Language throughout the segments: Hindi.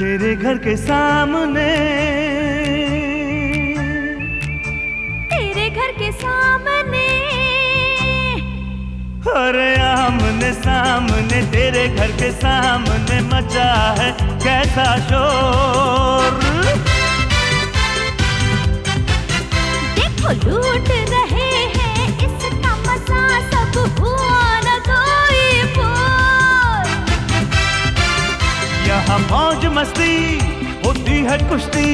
तेरे घर के सामने, तेरे घर के सामने, अरे आमने सामने तेरे घर के सामने मचा है कैसा शोर। देखो लूट रहे हैं इसका मजा, सब हुआ न कोई बोल। यहाँ मौज मस्ती होती है कुश्ती,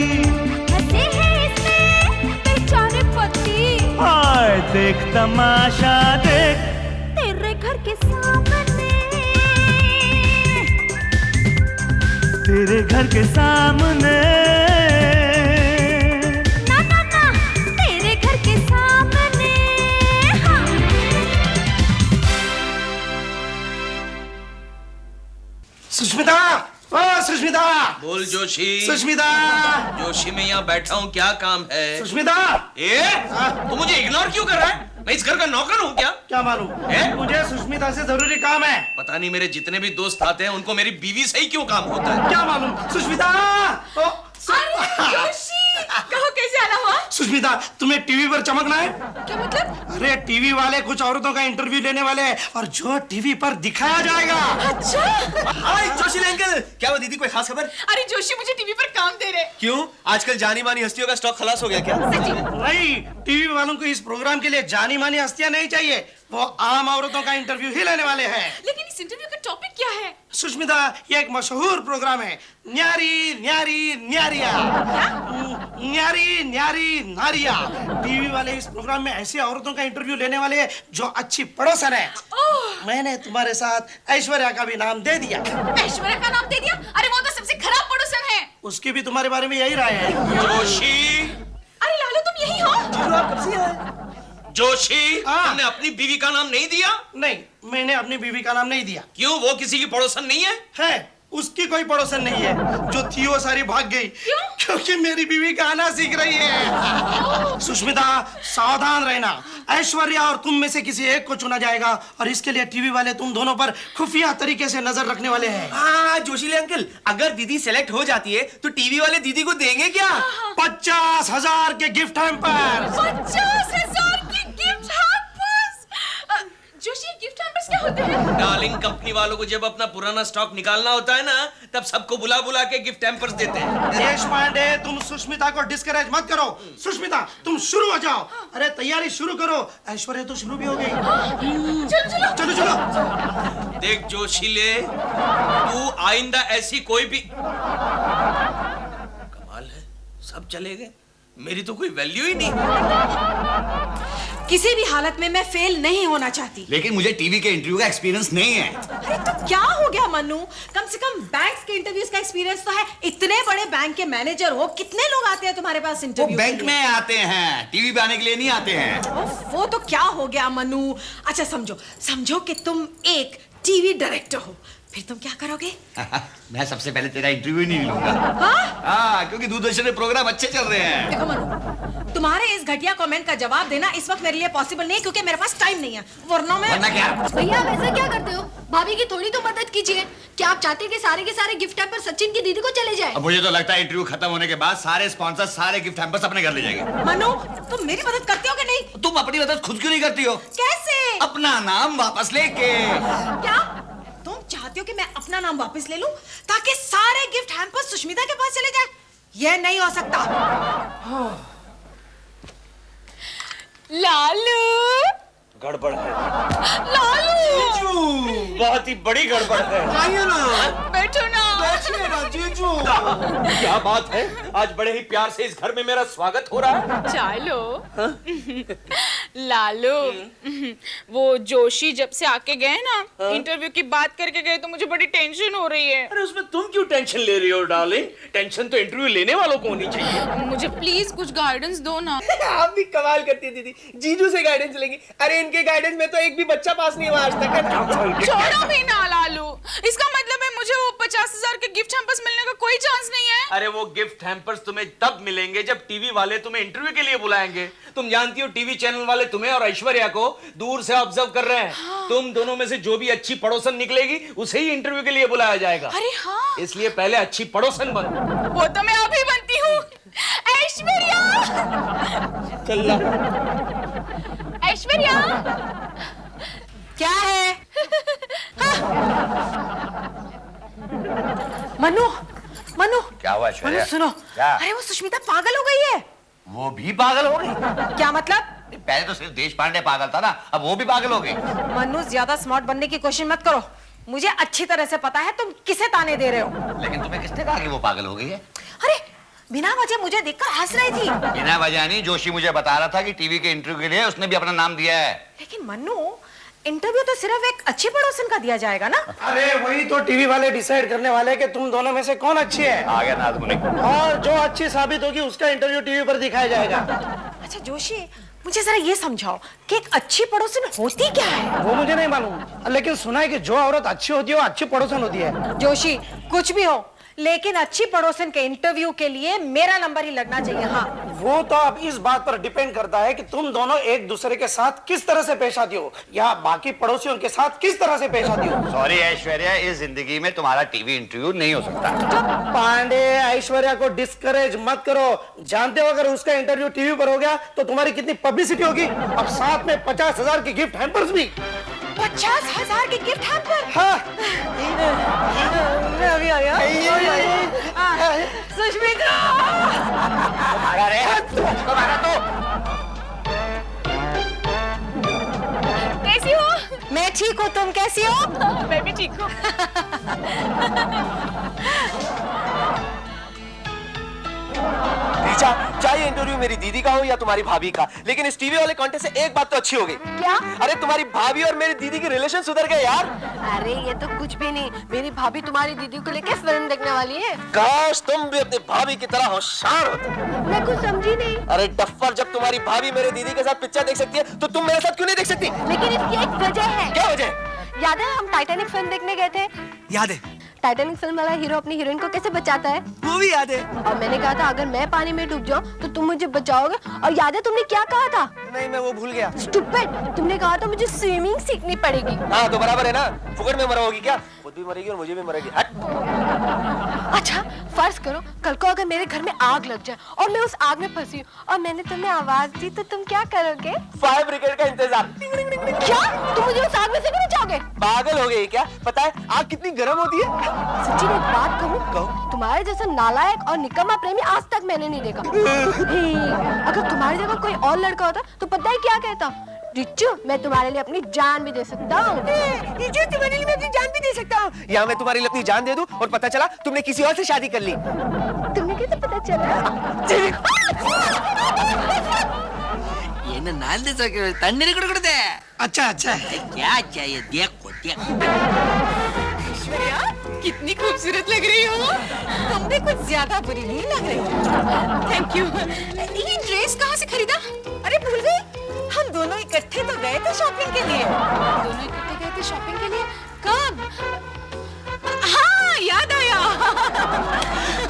हंसे हैं इसमें बेचारे पति। हाय देख तमाशा देख तेरे घर के सामने, तेरे घर के सामने, ना ना ना तेरे घर के सामने। हाँ। सुष्मिता, ओ सुष्मिता। बोल जोशी। सुष्मिता। जोशी मैं यहाँ बैठा हूँ, क्या काम है? सुष्मिता। तू मुझे इग्नोर क्यों कर रहा है? मैं इस घर का नौकर हूँ क्या? क्या मालूम? मुझे सुष्मिता से जरूरी काम है। पता नहीं मेरे जितने भी दोस्त आते हैं उनको मेरी बीवी से ही क्यों काम होता है? क्या मालूम? सुष्मिता। जोशी, कहो कैसे आना हुआ? सुष्मिता, तुम्हें टीवी पर चमकना है? क्या मतलब? अरे टीवी वाले कुछ औरतों का इंटरव्यू लेने वाले हैं और जो टीवी पर दिखाया जाएगा। अच्छा। हाय जोशी अंकल, क्या हुआ दीदी, कोई खास खबर? अरे जोशी मुझे टीवी पर काम दे रहे। क्यों, आजकल जानी मानी हस्तियों का स्टॉक खलास हो गया क्या? नहीं, टीवी वालों को इस प्रोग्राम के लिए जानी मानी हस्तियां नहीं चाहिए, वो आम औरतों का इंटरव्यू ही लेने वाले हैं। लेकिन इस इंटरव्यू का टॉपिक क्या है? सुष्मिता, ये एक मशहूर प्रोग्राम है, न्यारी न्यारी न्यारिया। न्यारी न्यारी नारिया। टीवी वाले इस प्रोग्राम में ऐसी औरतों का इंटरव्यू लेने वाले हैं जो अच्छी पड़ोसन है। मैंने तुम्हारे साथ ऐश्वर्या का भी नाम दे दिया। ऐश्वर्या का नाम दे दिया? अरे वो तो सबसे खराब पड़ोसन है। उसकी भी तुम्हारे बारे में यही राय है। जोशी। अरे लालू तुम यही हो? आप कब से आए? जोशी, हाँ। तुमने अपनी बीवी का नाम नहीं दिया? नहीं, मैंने अपनी बीवी का नाम नहीं दिया। क्यों, वो किसी की पड़ोसन नहीं है? है, उसकी कोई पड़ोसन नहीं है, जो थी वो सारी भाग गई। क्यों? क्योंकि मेरी बीवी गाना सीख रही है। सुष्मिता, सावधान रहना, ऐश्वर्या और तुम में से किसी एक को चुना जाएगा और इसके लिए टीवी वाले तुम दोनों पर खुफिया तरीके से नजर रखने वाले हैं। हाँ जोशीले अंकल, अगर दीदी सेलेक्ट हो जाती है तो टीवी वाले दीदी को देंगे क्या? 50,000 के गिफ्ट हैम्पर। 50,000 की gift hampers. Joshi gift hampers क्या होते हैं? डार्लिंग, कंपनी वालों को जब अपना पुराना स्टॉक निकालना होता है ना, तब सबको बुला बुला के गिफ्ट हैम्पर्स देते हैं। देश पांडे, तुम सुष्मिता को डिस्करेज मत करो। सुष्मिता, तुम शुरू हो जाओ। अरे तैयारी शुरू करो, ऐश्वर्या तो शुरू भी हो गई। चलो चलो चलो चलो। देख जोशीले, तू आइंदा ऐसी कोई भी, कमाल है, सब चले गए, मेरी तो कोई वैल्यू ही नहीं। किसी भी हालत में मैं फेल नहीं होना चाहती। लेकिन मुझे टीवी के इंटरव्यू का एक्सपीरियंस नहीं है। अरे तो क्या हो गया मन्नू, कम से कम बैंक के इंटरव्यूज का एक्सपीरियंस तो है। इतने बड़े बैंक के मैनेजर हो, कितने लोग आते हैं तुम्हारे पास वो इंटरव्यू? बैंक में आते हैं, टीवी पे आने के लिए नहीं आते हैं। वो तो क्या हो गया मन्नू। अच्छा समझो, समझो कि तुम एक टीवी डायरेक्टर हो, फिर तुम क्या करोगे? मैं सबसे पहले तेरा इंटरव्यू नहीं लूंगा। हाँ, क्योंकि दूरदर्शन में प्रोग्राम अच्छे चल रहे हैं। देखो मनु, तुम्हारे इस घटिया कमेंट का जवाब देना इस वक्त मेरे लिए पॉसिबल नहीं है, क्योंकि मेरे पास टाइम नहीं है, वरना क्या? भैया आप ऐसा क्या करते हो? भाभी की थोड़ी तो मदद कीजिए। क्या आप चाहते हैं कि के सारे गिफ्ट हैम्पर सचिन की दीदी को चले जाए? अब मुझे तो लगता है इंटरव्यू खत्म होने के बाद सारे स्पॉन्सर सारे गिफ्ट हैम्पर्स अपने घर ले जाएंगे। मनु, तुम मेरी मदद करते हो कि नहीं? तुम अपनी मदद खुद क्यों नहीं करती हो? कैसे? अपना नाम वापस लेके। क्या तुम चाहते हो कि मैं अपना नाम वापस ले लूं ताकि सारे गिफ्ट हैम्पर सुष्मिता के पास चले जाए? यह नहीं हो सकता। लालू, गड़बड़ है लालू, बहुत ही बड़ी गड़बड़ है। आइए ना, बैठो ना। बैठिए ना जीजू। क्या बात है, आज बड़े ही प्यार से इस घर में मेरा स्वागत हो रहा है। चाय लो। लालू, वो जोशी जब से आके गए ना, इंटरव्यू की बात करके गए, तो मुझे बड़ी टेंशन हो रही है। अरे उसमें तुम क्यों टेंशन ले रही हो डार्लिंग? टेंशन तो इंटरव्यू लेने वालों को होनी चाहिए। मुझे प्लीज कुछ गाइडेंस दो ना। आप भी कमाल करती है दीदी, जीजू से गाइडेंस लेंगी। अरे इनके गाइडेंस में तो एक भी बच्चा पास नहीं हुआ आज तक। छोड़ो भी ना लालू, इसका मतलब है मुझे वो 50,000 के गिफ्ट हैम्पर्स मिलने का कोई चांस नहीं है। अरे वो गिफ्ट हैम्पर्स तुम्हें तब मिलेंगे जब टीवी वाले तुम्हें इंटरव्यू के लिए बुलाएंगे। तुम जानती हो टीवी चैनल वाले तुम्हें और ऐश्वर्या को दूर से ऑब्जर्व कर रहे हैं। हाँ। तुम दोनों में से जो भी अच्छी पड़ोसन निकलेगी उसे ही इंटरव्यू के लिए बुलाया जाएगा। अरे हाँ, इसलिए पहले अच्छी पड़ोसन बनो। वो तो मैं अभी बनती हूँ। ऐश्वर्या, ऐश्वर्या, क्या है? मनु, मनु, क्या हुआ ऐश्वर्या? मनु सुनो, क्या? अरे वो सुष्मिता पागल हो गई है। वो भी पागल हो गई? क्या मतलब? पहले तो सिर्फ देश पांडे पागल था ना, अब वो भी पागल हो गई। मनु ज्यादा स्मार्ट बनने की कोशिश मत करो। मुझे अच्छी तरह से पता है तुम किसे ताने दे रहे हो। लेकिन तुम्हें किसने कहा कि वो पागल हो गई है? अरे बिना वजह मुझे देखकर हंस रही थी। बिना वजह नहीं, जोशी मुझे बता रहा था कि टीवी के इंटरव्यू के लिए उसने भी अपना नाम दिया है। लेकिन मन्नू, इंटरव्यू तो सिर्फ एक अच्छी पड़ोसन का दिया जाएगा ना। अरे वही तो टीवी वाले डिसाइड करने वाले हैं कि तुम दोनों में से कौन अच्छी है। आ गया नाज़मुनी। और जो अच्छी साबित होगी उसका इंटरव्यू टीवी पर दिखाया जाएगा। अच्छा जोशी, मुझे जरा ये समझाओ कि एक अच्छी पड़ोसन होती क्या है? वो मुझे नहीं मालूम, लेकिन सुना है कि जो औरत अच्छी होती है वो अच्छी पड़ोसन होती है। जोशी, कुछ भी हो, लेकिन अच्छी पड़ोसन के इंटरव्यू के लिए मेरा नंबर ही लगना चाहिए। हाँ, वो तो अब इस बात पर डिपेंड करता है कि तुम दोनों एक दूसरे के साथ किस तरह से पेश आती हो या बाकी पड़ोसियों के साथ किस तरह से पेश आती हो। सॉरी ऐश्वर्या, इस जिंदगी में तुम्हारा टीवी इंटरव्यू नहीं हो सकता। पांडे, ऐश्वर्या को डिस्करेज मत करो। जानते हो अगर उसका इंटरव्यू टीवी पर हो गया तो तुम्हारी कितनी पब्लिसिटी होगी, और साथ में 50,000 की गिफ्ट हैम्पर्स भी। 50,000 के गिफ्ट हैम्पर? हाँ। अभी आ गया। सुष्मिता, अरे तुम्हारा तो कैसी हो? मैं ठीक हूँ, तुम कैसी हो? मैं भी ठीक हूँ। चाहे इंटरव्यू मेरी दीदी का हो या तुम्हारी भाभी का, लेकिन इस टीवी वाले कॉन्टेस्ट से एक बात तो अच्छी हो गई। क्या? अरे तुम्हारी भाभी और मेरी दीदी की रिलेशन सुधर गए यार। अरे ये तो कुछ भी नहीं, मेरी भाभी तुम्हारी दीदी को लेके फिल्म देखने वाली है। काश तुम भी अपनी भाभी की तरह होशियार होते। मैं कुछ समझी नहीं। अरे डफ्फर, जब तुम्हारी भाभी मेरे दीदी के साथ पिक्चर देख सकती है तो तुम मेरे साथ क्यों नहीं देख सकती? लेकिन इसकी एक वजह है। क्या वजह? याद है हम टाइटैनिक फिल्म देखने गए थे? याद है, टाइटैनिक फिल्म वाला हीरो अपनी हीरोइन को कैसे बचाता है? वो भी याद है। और मैंने कहा था अगर मैं पानी में डूब जाऊं तो तुम मुझे बचाओगे, और याद है तुमने क्या कहा था? नहीं, मैं वो भूल गया। स्टूपिड, तुमने कहा था मुझे स्विमिंग सीखनी पड़ेगी। हाँ तो बराबर है ना, फुकट में मरा होगी क्या? खुद भी मरेगी और मुझे भी मरेगी। हट। अच्छा फर्ज करो कल को अगर मेरे घर में आग लग जाए और मैं उस आग में फंसी हूँ और मैंने तुम्हें आवाज दी तो तुम क्या करोगे? फायर ब्रिगेड का इंतजार। क्या तुम मुझे उस आग में से नहीं बचाओगे? पागल हो गई क्या? पता है आग कितनी गर्म होती है? सच्ची में एक बात कहूँ, तुम्हारे जैसा नालायक और निकम्मा प्रेमी आज तक मैंने नहीं देखा। अगर तुम्हारी जगह कोई और लड़का होता तो पता है क्या कहता? रिच्चू, मैं तुम्हारे लिए अपनी जान भी दे सकता हूँ। तुम्हारे लिए मैं अपनी जान भी दे सकता हूँ। या मैं तुम्हारे लिए अपनी जान दे दूं और पता चला तुमने किसी और से शादी कर ली। तुम्हें कैसे पता चला? என்ன நாலு தண்ணீர் கூட கொடுத்தே अच्छा अच्छा क्या चाहिए देखो देखो। ऐश्वर्या, कितनी खूबसूरत लग रही हो। तुम भी कुछ ज्यादा बुरी नहीं लग रही। Thank you. ये ड्रेस कहाँ से खरीदा? अरे भूल गई, हम दोनों इकट्ठे तो गए थे शॉपिंग के लिए। दोनों इकट्ठे गए थे शॉपिंग के लिए? कब? हाँ याद आया।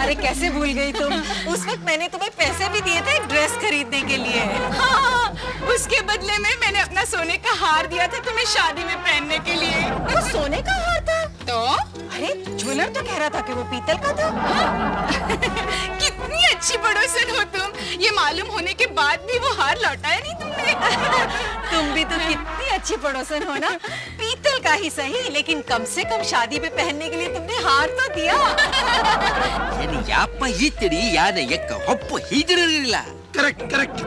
अरे कैसे भूल गई तुम? उस वक्त मैंने तुम्हें पैसे भी दिए थे ड्रेस खरीदने के लिए। हाँ, उसके बदले में मैंने अपना सोने का हार दिया था तुम्हें शादी में पहनने के लिए। वो सोने का हार था? तो अरे ज्वेलर तो कह रहा था कि वो पीतल का था। कितनी अच्छी पड़ोसन हो तुम, ये मालूम होने के बाद भी वो हार लौटाया नहीं तुमने। तुम भी तो कितनी अच्छी पड़ोसन हो ना। पीतल का ही सही, लेकिन कम से कम शादी में पहनने के लिए तुमने हार तो दिया। ಏನು ಯಾಪ ಹಿತ್ತಡಿ ಯಾನ ಎಕ್ಕ ಹೊಪ್ಪು ಹಿಡಿರಲಿಲ್ಲ। करेक्ट करेक्ट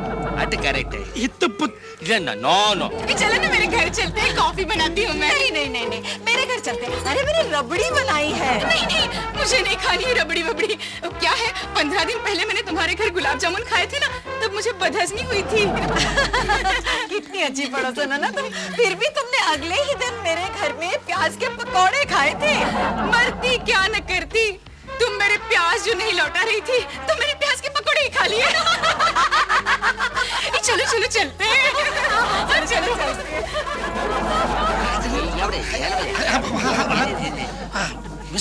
ಅಟ್ ಕರೆಕ್ಟ್ हित पुत ಇಲ್ಲ ನೋ नೋ। चलो ना मेरे घर चलते हैं, कॉफी बनाती हूँ मैं। नहीं नहीं नहीं नहीं, मेरे घर चलते हैं। अरे मैंने रबड़ी बनाई है। नहीं नहीं, मुझे नहीं खानी है रबड़ी वबड़ी। क्या है, 15 दिन पहले मैंने तुम्हारे घर गुलाब जामुन खाए थे ना, तब मुझे बदहजमी हुई थी। कितनी अच्छी पड़ोसन हो ना तुम, फिर भी तुमने अगले ही दिन मेरे घर में प्याज के पकौड़े खाए थे। मरती क्या न करती, तुम मेरे प्याज जो नहीं लौटा रही थी तो मेरे प्याज के पकौड़े ही खा लिए। चलो चलो चलते हैं। चलो चलते हैं।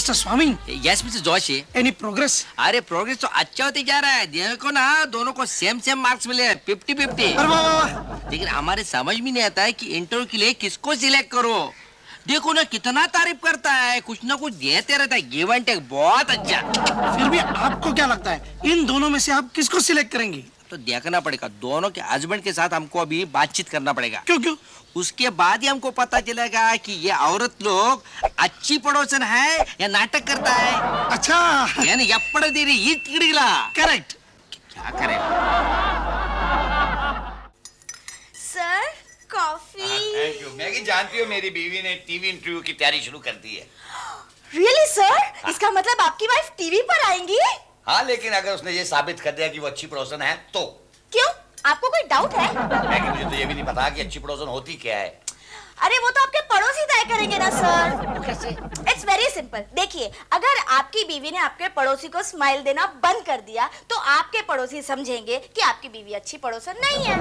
Mister Swami, yes mister Joshi. Any progress? अरे प्रोग्रेस तो अच्छा होते जा रहा है। देखो ना, दोनों को सेम मार्क्स मिले हैं, 50-50। अरे वाह वाह वाह। लेकिन हमारे समझ में नहीं आता है कि इंटरव्यू के लिए किसको सिलेक्ट करो। देखो ना कितना तारीफ करता है, कुछ ना कुछ देते रहता है, गिव एंड टेक, बहुत अच्छा। फिर भी आपको क्या लगता है, इन दोनों में से आप किसको सिलेक्ट करेंगे? तो देखना पड़ेगा, दोनों के हस्बैंड के साथ हमको अभी बातचीत करना पड़ेगा। क्यों क्यों? उसके बाद ही हमको पता चलेगा कि ये औरत लोग अच्छी पड़ोसन है या नाटक करता है। अच्छा, यानी यप्पड़ दे रही ये तिगड़िला। करेक्ट। क्या करें? Sir coffee. Thank you. Maggi, जानती हो मेरी बीवी ने टीवी इंटरव्यू की तैयारी शुरू कर दी है। Really sir? इसका मतलब आपकी वाइफ टीवी पर आएंगी? हाँ, लेकिन अगर उसने ये साबित कर दिया कि वो अच्छी पड़ोसन है तो। क्यों, आपको कोई डाउट है? मैगी, मुझे तो ये भी नहीं पता कि अच्छी पड़ोसन होती क्या है। अरे वो तो आपके पड़ोसी तय करेंगे ना सर। कैसे? It's very simple. देखिए, अगर आपकी बीवी ने आपके पड़ोसी को स्माइल देना बंद कर दिया तो आपके पड़ोसी समझेंगे कि आपकी बीवी अच्छी पड़ोसन नहीं है।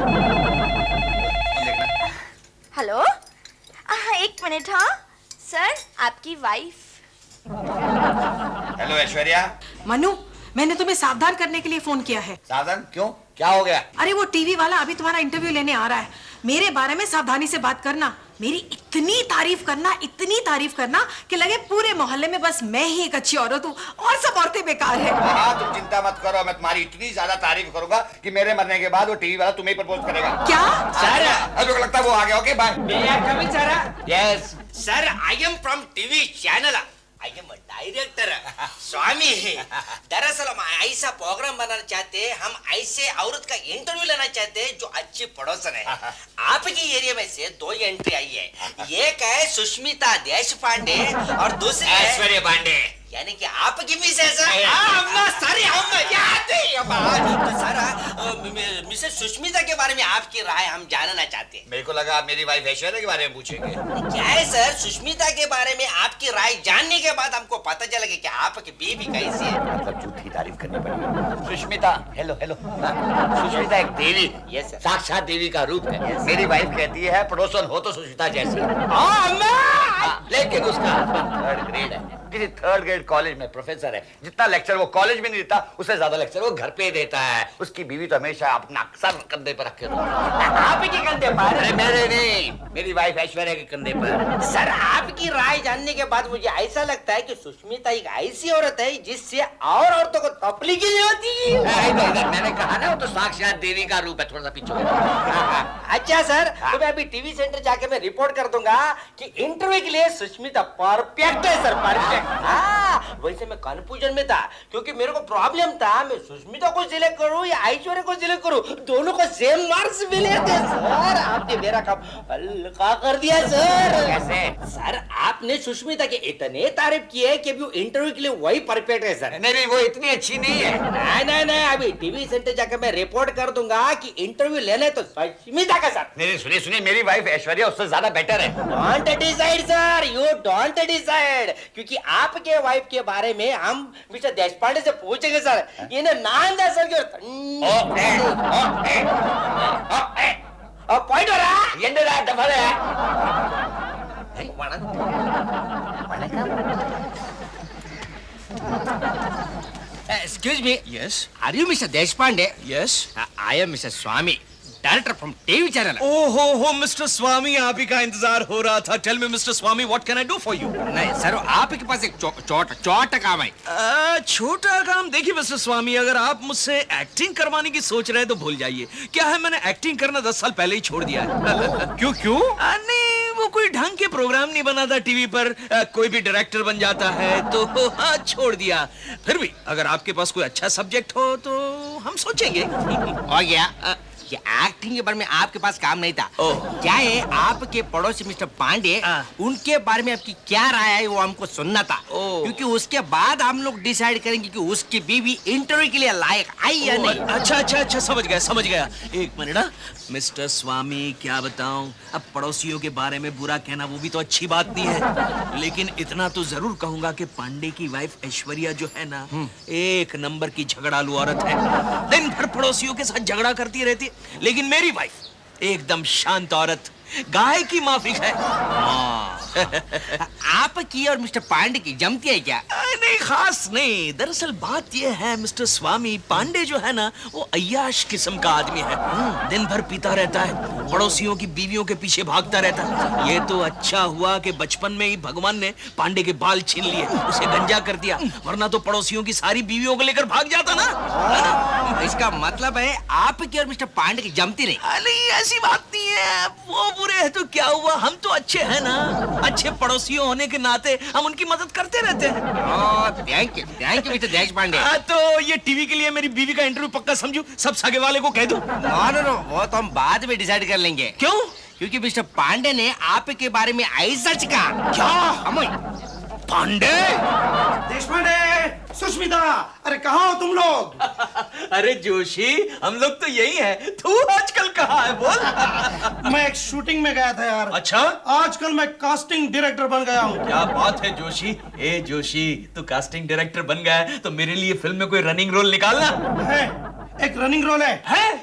हेलो, एक मिनट। हाँ सर, आपकी वाइफ। हेलो ऐश्वर्या। मनु, मैंने तुम्हें सावधान करने के लिए फोन किया है। सावधान क्यों, क्या हो गया? अरे वो टीवी वाला अभी तुम्हारा इंटरव्यू लेने आ रहा है। मेरे बारे में सावधानी से बात करना, मेरी इतनी तारीफ करना कि लगे पूरे मोहल्ले में बस मैं ही एक अच्छी औरत हूँ और सब औरतें बेकार है। हाँ, तुम चिंता मत करो, मैं तुम्हारी इतनी ज्यादा तारीफ करूंगा कि मेरे मरने के बाद वो टीवी वाला तुम्हें प्रपोज करेगा। क्या? अभी को लगता है वो आ गया। Okay bye. Yes sir, I am from TV channel. I am director Swami है। दरअसल हम ऐसा प्रोग्राम बनाना चाहते हैं, हम ऐसे औरत का इंटरव्यू लेना चाहते हैं जो अच्छी पड़ोसन है। आपकी एरिया में से 2 एंट्री आई है। एक है सुष्मिता देशपांडे और दूसरी ऐश्वर्या पांडे, यानी कि आपकी मिसेस है। तो सर, मिसेस सुष्मिता के बारे में आपकी राय हम जानना चाहते हैं। मेरे को लगा आप मेरी वाइफ ऐश्वर्या के बारे में पूछेंगे। क्या है सर, सुष्मिता के बारे में आपकी राय जानने के बाद हमको पता चलेगा कि आपकी बीवी कैसी है। मतलब झूठी तारीफ करनी पड़ेगी। Sushmita, hello hello. सुष्मिता एक देवी, यस सर, साक्षात देवी का रूप है। मेरी वाइफ कहती है पड़ोसन हो तो सुष्मिता जैसी। लेकिन उसका हस्बैंड 3rd ग्रेड है, किसी 3rd ग्रेड कॉलेज में प्रोफेसर है। जितना लेक्चर वो कॉलेज में नहीं देता, उससे ज्यादा लेक्चर वो घर पे देता है। उसकी बीवी तो हमेशा अपना सर कंधे पर रखे आपके कंधे पर? अरे मेरे नहीं, मेरी वाइफ ऐश्वर्या के कंधे पर। सर, आपकी राय जानने के बाद मुझे ऐसा लगता है कि सुष्मिता एक ऐसी औरत है जिससे और औरतों को तकलीफ नहीं होती। मैंने कहा ना, वो तो साक्षात देवी का रूप है। थोड़ा सा पीछे। अच्छा सर, तो मैं अभी टीवी सेंटर जाके मैं रिपोर्ट कर दूंगा कि इंटरव्यू के लिए सुष्मिता परफेक्ट है सर, परफेक्ट। हाँ, वैसे मैं कंफ्यूजन में था क्योंकि मेरे को प्रॉब्लम था, मैं सुष्मिता को सिलेक्ट करूं या ऐश्वर्या को सिलेक्ट करूं। दोनों को सेम मार्क्स मिले थे सर। आपने मेरा काम हल्का कर दिया सर। कैसे? सर, आपने सुष्मिता के इतने तारीफ किए कि अभी इंटरव्यू के लिए वही परफेक्ट है सर। नहीं, वो इतनी अच्छी नहीं है। नहीं, अभी टीवी सेंटर जाकर मैं रिपोर्ट कर दूंगा कि इंटरव्यू लेने तो सुष्मिता का सर। नहीं, सुनिए, मेरी वाइफ ऐश्वर्या उससे ज्यादा बेटर है। Don't decide sir, you don't decide, क्योंकि आपके वाइफ के बारे में हम मिस्टर देशपांडे से पूछेंगे सर। ये ना नांदा सर के पॉइंट हो रहा डबल है। Excuse me. Yes. Are you Mr. Deshpande? Yes. I am Mr. Swami, director from TV channel. Oh, Mr. Swami, आप ही का इंतजार हो रहा था. Tell me, Mr. Swami, what can I do for you? नहीं सर, आपके पास एक छोटा काम है। छोटा काम? देखिए मिस्टर स्वामी, अगर आप मुझसे एक्टिंग करवाने की सोच रहे हैं तो भूल जाइए। क्या है, मैंने एक्टिंग करना 10 साल पहले ही छोड़ दिया है। क्यों? नहीं, वो कोई ढंग के प्रोग्राम नहीं बनाता टीवी पर। कोई भी डायरेक्टर बन जाता है तो हाँ, छोड़ दिया। फिर भी अगर आपके पास कोई अच्छा सब्जेक्ट हो तो हम सोचेंगे। हो गया। ये एक्टिंग के बारे में आपके पास काम नहीं था। क्या है, आपके पड़ोसी मिस्टर पांडे, उनके बारे में आपकी क्या राय है वो हमको सुनना था। क्योंकि उसके बाद हम लोग डिसाइड करेंगे कि उसकी बीवी इंटरव्यू के लिए लायक आई या नहीं। अच्छा, समझ गया। एक मिनट। मिस्टर स्वामी, क्या बताऊं, अब पड़ोसियों के बारे में बुरा कहना वो भी तो अच्छी बात नहीं है, लेकिन इतना तो जरूर कहूंगा कि पांडे की वाइफ ऐश्वर्या जो है ना, 1 नंबर की झगड़ालू औरत है। दिन भर पड़ोसियों के साथ झगड़ा करती रहती है, लेकिन मेरी वाइफ एकदम शांत औरत, गाय की माफिक है। आपकी और मिस्टर पांडे की जमती है क्या? नहीं, खास नहीं। दरअसल बात यह है मिस्टर स्वामी, पांडे जो है ना वो अय्याश किस्म का आदमी है। दिन भर पीता रहता है, पड़ोसियों की बीवियों के पीछे भागता रहता है। ये तो अच्छा हुआ कि बचपन में ही भगवान ने पांडे के बाल छीन लिए, उसे गंजा कर दिया, वरना तो पड़ोसियों की सारी बीवियों को लेकर भाग जाता ना। इसका मतलब है आपकी और मिस्टर पांडे की जमती नहीं? नहीं, ऐसी बात नहीं है। वो बुरे हैं तो क्या हुआ, हम तो अच्छे हैं ना। अच्छे पड़ोसियों होने के नाते हम उनकी मदद करते रहते हैं। थैंक यू मिस्टर देश पांडे। तो ये टीवी के लिए मेरी बीवी का इंटरव्यू पक्का समझू, सब सगे वाले को कह दूं? नो, वो तो हम बाद में डिसाइड कर लेंगे। क्यों? क्योंकि मिस्टर पांडे ने आपके बारे में ऐसा कहा। क्या? पांडे? देशपांडे, सुष्मिता, अरे कहाँ हो तुम लोग? अरे जोशी, हम लोग तो यही हैं। तू आजकल कहाँ है बोल? मैं एक शूटिंग में गया था यार। अच्छा? आजकल मैं कास्टिंग डायरेक्टर बन गया हूँ। क्या बात है जोशी। ए जोशी, तू कास्टिंग डायरेक्टर बन गया है तो मेरे लिए फिल्म में कोई रनिंग रोल निकालना है। एक रनिंग रोल है?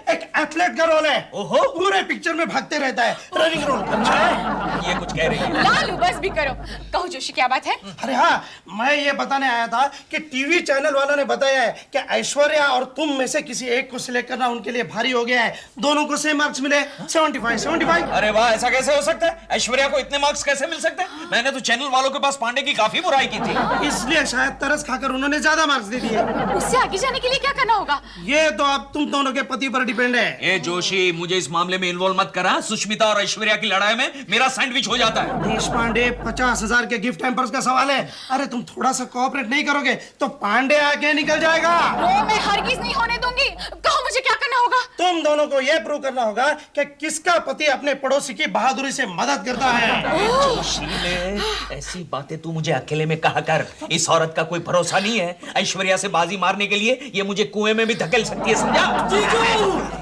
एक एथलेट का रोल है। ओहो, पूरे पिक्चर में भागते रहता है। रनिंग रोल अच्छा है। ये कुछ कह रही है। लालू बस भी करो। कहो जोशी, क्या बात है? अरे हाँ, मैं ये बताने आया था कि टीवी चैनल वालों ने बताया है कि ऐश्वर्या और तुम में से किसी एक को सिलेक्ट करना उनके लिए भारी हो गया है। दोनों को सेम मार्क्स मिले, 75। अरे वाह, ऐसा कैसे हो सकता है? ऐश्वर्या को इतने मार्क्स कैसे मिल सकते हैं? मैंने तो चैनल वालों के पास पांडे की काफी बुराई की थी। इसलिए शायद तरस खाकर उन्होंने ज्यादा मार्क्स दे दिए। उससे आगे जाने के लिए क्या करना होगा? ये तो अब तुम दोनों के पति पर डिपेंड है। ए जोशी, मुझे इस मामले में इन्वॉल्व मत करा। सुष्मिता और ऐश्वर्या की लड़ाई में मेरा सैंडविच हो जाता है। देश पांडे, 50,000 के गिफ्ट हैम्पर्स का सवाल है। अरे तुम थोड़ा सा कोऑपरेट नहीं करोगे तो पांडे आके निकल जाएगा। वो मैं हरगिज नहीं होने दूंगी। कहो मुझे क्या करना होगा? तुम दोनों को यह प्रूव करना होगा कि किसका पति अपने पड़ोसी की बहादुरी से मदद करता है। जोशी ने ऐसी बातें तू मुझे अकेले में कहा कर। इस औरत का कोई भरोसा नहीं है। ऐश्वर्या से बाजी मारने के लिए ये मुझे कुएं में भी धकेल सकती है, समझा?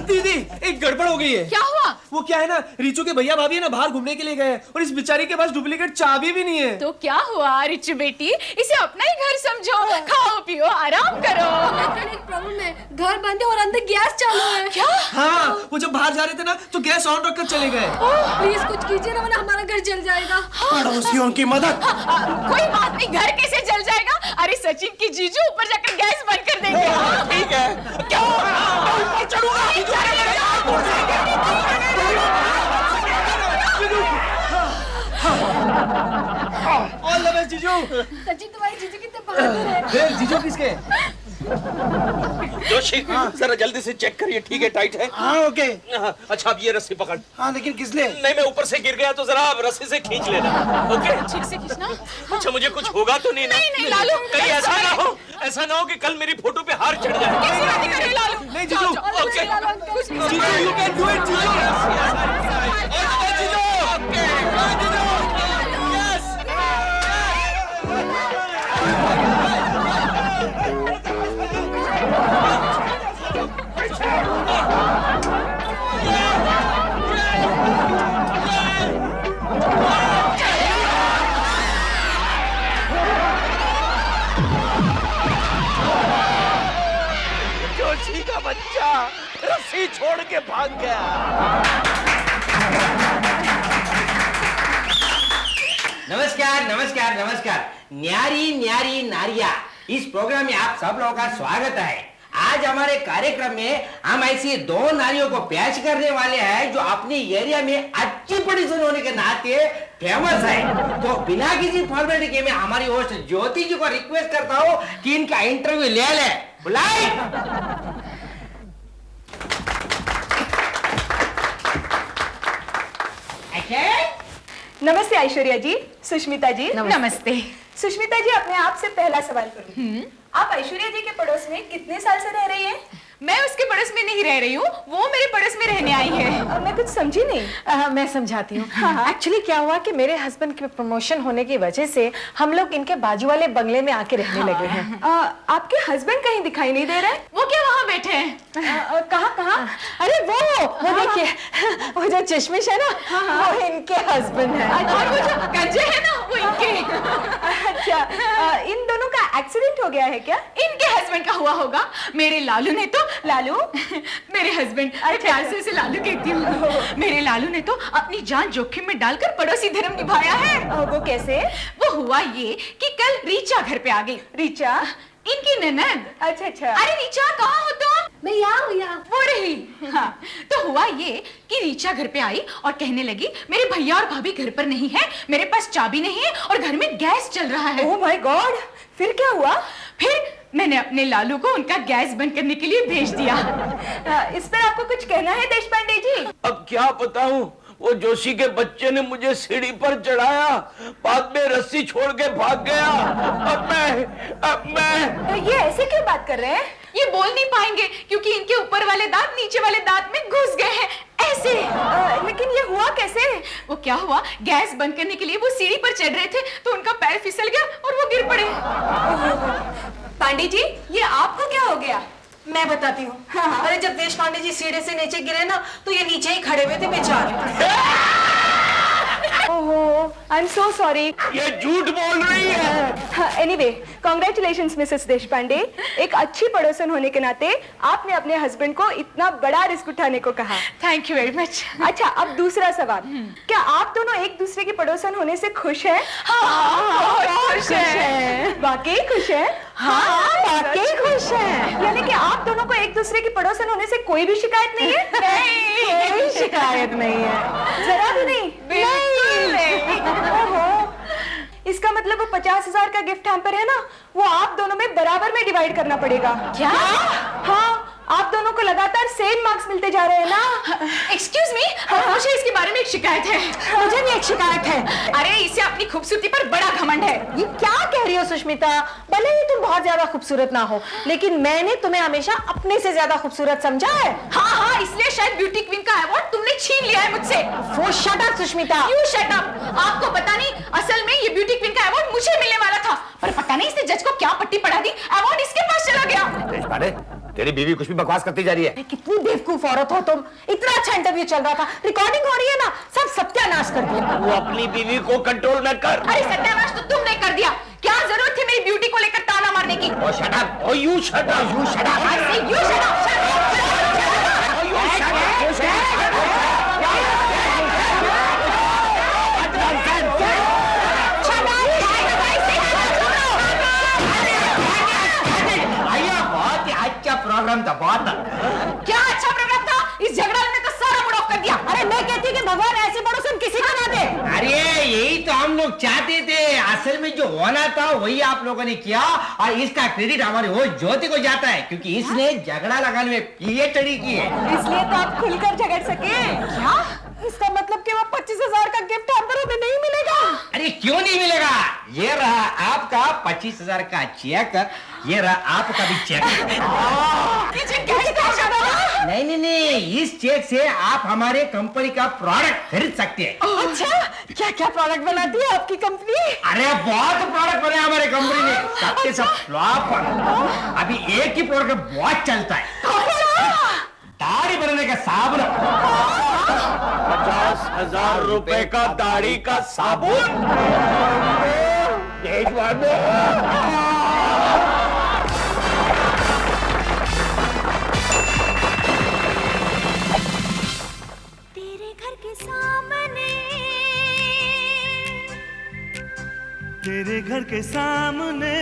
दीदी, एक गड़बड़ हो गई है। क्या हुआ? वो क्या है ना, रिचू के भैया भाभी है ना बाहर घूमने के लिए गए और इस बेचारी के पास डुप्लीकेट चाबी भी नहीं है। तो क्या हुआ रिचू बेटी, इसे अपना ही घर समझो। खाओ पियो आराम करो। एक प्रॉब्लम है, घर बंद है और अंदर गैस चालू है। क्या? हाँ, वो जब बाहर जा रहे थे ना तो गैस ऑन रखकर चले गए। प्लीज कुछ कीजिए ना, वरना हमारा घर जल जाएगा। पड़ोसियों की मदद। कोई बात नहीं, घर कैसे जल जाएगा? अरे सचिन की जीजू ऊपर जाकर गैस बंद कर देंगे। ठीक है। क्या ऊपर चढ़ूंगा? ऑल द बेस्ट जीजू। सचिन, तुम्हारी जीजू कितने बहादुर है। जीजू किसके? जोशी, जरा जल्दी से चेक करिए, ठीक है, टाइट है। हाँ ओके। अच्छा, अब ये रस्सी पकड़। हाँ लेकिन किस लिए? नहीं, मैं ऊपर से गिर गया तो जरा आप रस्सी से खींच लेना। ओके? ठीक से खींचना। अच्छा, मुझे कुछ होगा तो नहीं ना? नहीं, लालू, कहीं ऐसा ना हो कि कल मेरी फोटो पे हार चढ़ जाए। कैसी बातें कर रहे हो लालू? नहीं जीजू, ओके। जीजू यू कैन डू इट जीजू। जोशी का बच्चा रस्सी छोड़ के भाग गया। नमस्कार। न्यारी नारिया, इस प्रोग्राम में आप सब लोगों का स्वागत है। आज हमारे कार्यक्रम में हम ऐसी दो नारियों को पेश करने वाले हैं जो अपनी एरिया में अच्छी पोजीशन होने के नाते फेमस है। तो बिना किसी फॉर्मेलिटी के मैं हमारी होस्ट ज्योति जी को रिक्वेस्ट करता हूँ कि इनका इंटरव्यू ले ले। बुलाए। नमस्ते ऐश्वर्या जी, सुष्मिता जी। नमस्ते। सुष्मिता जी, अपने आप से पहला सवाल करूँ। आप ऐश्वर्या जी के पड़ोस में कितने साल से रह रही हैं? मैं उसके पड़ोस में नहीं रह रही हूँ, वो मेरे पड़ोस में रहने आई है। मैं कुछ समझी नहीं। मैं समझाती हूँ। एक्चुअली क्या हुआ कि मेरे हस्बैंड के प्रमोशन होने की वजह से हम लोग इनके बाजू वाले बंगले में आके रहने लगे हैं। आपके हस्बैंड कहीं दिखाई नहीं दे रहे? वो क्या वहाँ बैठे हैं? कहाँ? अरे वो देखिए, वो जो चश्मिश है ना, वो इनके हस्बैंड है। और वो जो गंजे है ना, वो इनके। अच्छा, इन दोनों का एक्सीडेंट हो गया है क्या? इनके हस्बैंड का हुआ होगा। मेरे लालू ने तो लालू मेरे हस्बैंड, प्यार से इसे लालू कहती हूँ। मेरे लालू ने तो अपनी जान जोखिम में डालकर पड़ोसी धर्म निभाया है। वो कैसे? वो हुआ ये कि कल रीचा घर पे आ गई। रीचा? इनकी ननद। अच्छा अच्छा। अरे रीचा कहाँ हो तुम? मैं यहाँ हूँ, यहाँ। वो रही। हाँ, तो हुआ ये कि रीचा घर पे आई और कहने लगी मेरे भैया और भाभी घर पर नहीं है, मेरे पास चाबी नहीं है और घर में गैस चल रहा है। ओह माय गॉड, फिर क्या हुआ? फिर मैंने अपने लालू को उनका गैस बंद करने के लिए भेज दिया। इस पर आपको कुछ कहना है देशपांडे जी? अब क्या बताऊं, वो जोशी के बच्चे ने मुझे सीढ़ी पर चढ़ाया, बाद में रस्सी छोड़ के भाग गया। अब मैं ये ऐसे क्यों बात कर रहे हैं? ये बोल नहीं पाएंगे क्योंकि इनके ऊपर वाले दांत नीचे वाले दांत में घुस गए हैं, ऐसे। लेकिन ये हुआ कैसे? वो क्या हुआ, गैस बंद करने के लिए वो सीढ़ी पर चढ़ रहे थे तो उनका पैर फिसल गया और वो गिर पड़े। पांडे जी, ये आपको क्या हो गया? मैं बताती हूँ। अरे जब देश पांडे जी सीढ़ी से नीचे गिरे ना, तो ये नीचे ही खड़े हुए थे बेचारे। ओहो, आई एम सो सॉरी। ये झूठ बोल रही है। Anyway, congratulations Mrs Deshpande. एक अच्छी पड़ोसन होने के नाते आपने अपने हस्बैंड को इतना बड़ा रिस्क उठाने को कहा। Thank you very much. अच्छा, अब दूसरा सवाल, क्या आप दोनों एक दूसरे की पड़ोसन होने से खुश हैं? हाँ, खुश हैं। वाकई खुश हैं? हाँ, वाकई खुश हैं। यानी कि आप दोनों को एक दूसरे की पड़ोसन होने से कोई भी शिकायत नहीं है? नहीं, कोई शिकायत नहीं है, जरा भी नहीं। ओहो, इसका मतलब वो 50,000 का गिफ्ट हैम्पर है ना, वो आप दोनों में बराबर में डिवाइड करना पड़ेगा। क्या? हाँ, आप दोनों को लगातार सेम मार्क्स मिलते जा रहे हैं ना। एक्सक्यूज मी, मुझे इसके बारे में एक शिकायत है। मुझे भी एक शिकायत है। अरे इसे अपनी खूबसूरती पर बड़ा घमंड है। ये क्या कह रही हो सुष्मिता? भले ही तुम बहुत ज्यादा खूबसूरत ना हो, लेकिन मैंने तुम्हें हमेशा अपने से ज्यादा खूबसूरत समझा है। हाँ, इसलिए शायद ब्यूटी क्वीन का अवार्ड तुमने छीन लिया है मुझसे। वो shut up Sushmita. You shut up। आपको पता नहीं, असल में ये ब्यूटी क्वीन का अवार्ड मुझे मिलने वाला था, पर पता नहीं इसने जज को क्या पट्टी पढ़ा दी, अवार्ड इसके पास चला गया। देशपांडे, तेरी बीवी कुछ भी बकवास करती जा रही है। कितनी बेवकूफ औरत हो तुम। इतना अच्छा इंटरव्यू चल रहा था, रिकॉर्डिंग हो रही है ना, सब सत्यानाश कर दिया। वो अपनी बीवी को कंट्रोल न कर। अरे सत्यानाश तो तुमने कर दिया। क्या जरूरत थी मेरी ब्यूटी को लेकर ताना मारने की? Oh shut up, oh you shut up, you shut up. I say you shut up, shut up, shut up, shut up। बहुत ही अच्छा प्रोग्राम था, बहुत। क्या अच्छा प्रोग्राम था? इस झगड़ा ने तो सारा मूड ऑफ कर दिया। अरे मैं कहती कि भगवान ऐसे पड़ोसन किसी को ना दे। अरे यही तो हम लोग चाहते थे। असल में जो होना था वही आप लोगों ने किया, और इसका क्रेडिट हमारे वो ज्योति को जाता है, क्योंकि इसने झगड़ा लगाने में पीएचडी की है। इसलिए तो आप खुलकर झगड़ सके। क्या? इसका मतलब कि वो 25,000 का गिफ्ट हैम्पर हमें नहीं मिलेगा? अरे क्यों नहीं मिलेगा? ये रहा आपका 25,000 का चेक, ये रहा आपका भी चेक। नहीं, इस चेक से आप हमारे कंपनी का प्रोडक्ट खरीद सकते हैं। अच्छा, क्या क्या प्रोडक्ट बनाती है आपकी कंपनी? अरे बहुत प्रोडक्ट बने हमारे कंपनी में, सबके सब फ्लॉप। अभी एक ही प्रोडक्ट बहुत चलता है, दाढ़ी बनाने का साबुन। 50,000 रुपए का दाढ़ी का साबुन। तेरे घर के सामने, तेरे घर के सामने